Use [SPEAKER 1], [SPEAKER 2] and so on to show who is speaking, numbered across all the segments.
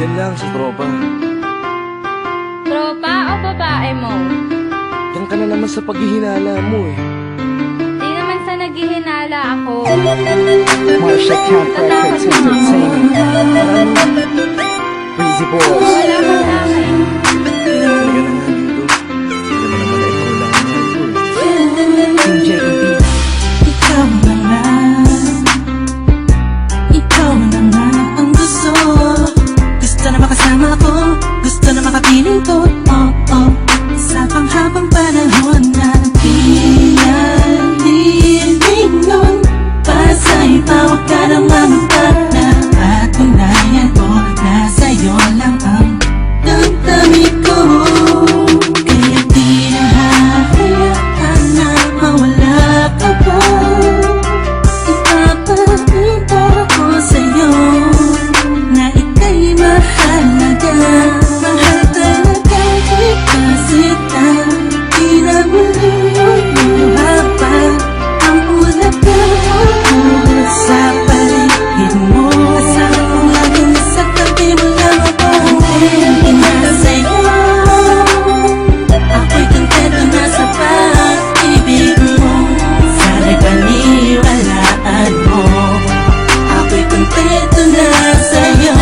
[SPEAKER 1] Diyan lang sa tropa.
[SPEAKER 2] Tropa o babae mo?
[SPEAKER 1] Diyan ka na naman sa paghihinala mo eh.
[SPEAKER 2] Di naman sa naghihinala ako.
[SPEAKER 3] Marsha Camp Records Entertainment. Breezy Boys.
[SPEAKER 2] Wala ka sa akin.
[SPEAKER 1] Halika na nga dito. Hindi naman naman na ikaw lang ang mahal ko eh.
[SPEAKER 3] DJ EB.
[SPEAKER 4] Ikaw na nga, ikaw na nga ang gusto. Gusto na makasama ko, gusto na makapiling ko. Oh, oh, sa panghabang panahon na pinalilingon. Para sa'yo pa, huwag ka nang mamutag na patunayan ko na sa'yo lang ang damdamin ko. Kaya di na hahayaan na mawala ka pa. Ipapakita ko sa'yo na ika'y mahalaga. Mahal talaga kasi di na muli pa ang ulaga sa paligid mo. Asahan kong laging nasa tabi mo lang ako. Hindi na sa'yo, ako'y kontento na sa pag-ibig mo. Sana'y paniwalaan mo, ako'y kontento na sa'yo.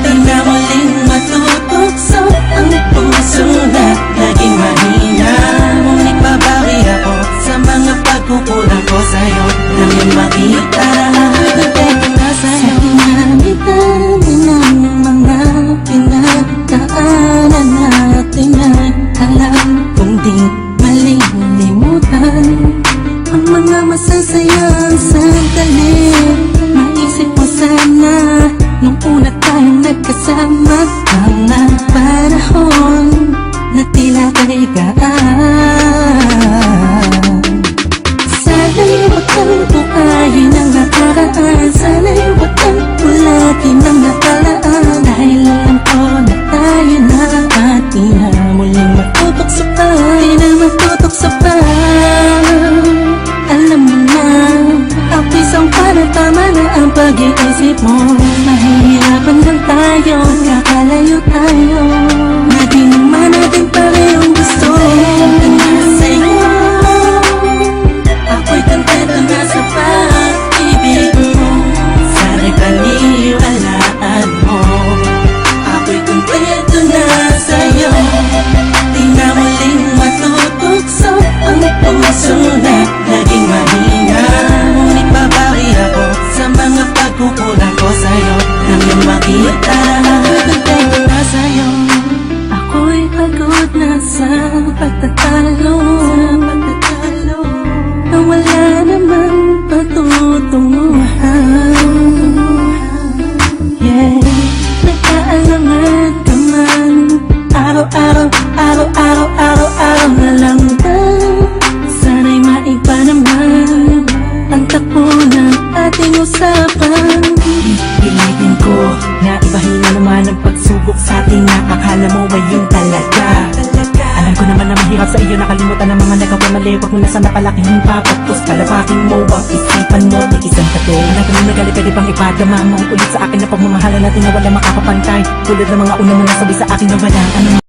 [SPEAKER 4] Di na muling matutukso ang puso na naging mahina. Ngunit babawi ako sa mga pagkukulang ko sa'yo. Nang yung makita ako'y kontento na sa'yo. Dami-dami ng mga pinagdaanan natin ay alam kong di malilimutan. Ang mga masasayang sandali, maisip mo sana nung una tayong nagkasama. Mga panahon na tila kay gaan. Sana'y huwag kang buhayin ang nakaraan. Sana'y huwag kang ulagin ang nakalaan. Dahil alam ko na tayo na at di na muling matutokso pa. Di na matutokso pa. Alam mo na, ang pisang para tama na ang pag-iisip mo. Mahihirapan lang tayo, kakalayo tayo. Na di naman natin parehong gusto. Kontento na sa'yo, ako'y kontento na sa pag-ibig mo. Sana'y paniwalaan mo, ako'y kontento na sa'yo. Di na muling matutukso ang puso na naging mahina. Ngunit babawi ako sa mga pagkukulang ko sa'yo. Nang yung makita ako'y kontento na sa'yo. Ako'y pagod na sa pagtatalo, na wala namang patutunguhan. Yeah, nagkaalangan ka man. Araw-araw, araw-araw, araw-araw na lang ba? Sana'y maiba naman ang takbo ng ating usapan. Pilitin ko na ibahin na naman ang pagsubok sa ating nakakala mo ay yun talaga. Alam ko naman na mahirap sa iyo nakalimutan ang mga nagawamali. Huwag mo na sana palakihin pa, pagtos palabakin mo ang isipan mo. Isang tato na ganun nagali, pwede bang ipadama mo ulit sa akin na pagmamahalan natin na wala makakapantay. Tulad ng mga una mo nasabi sa akin na wala ano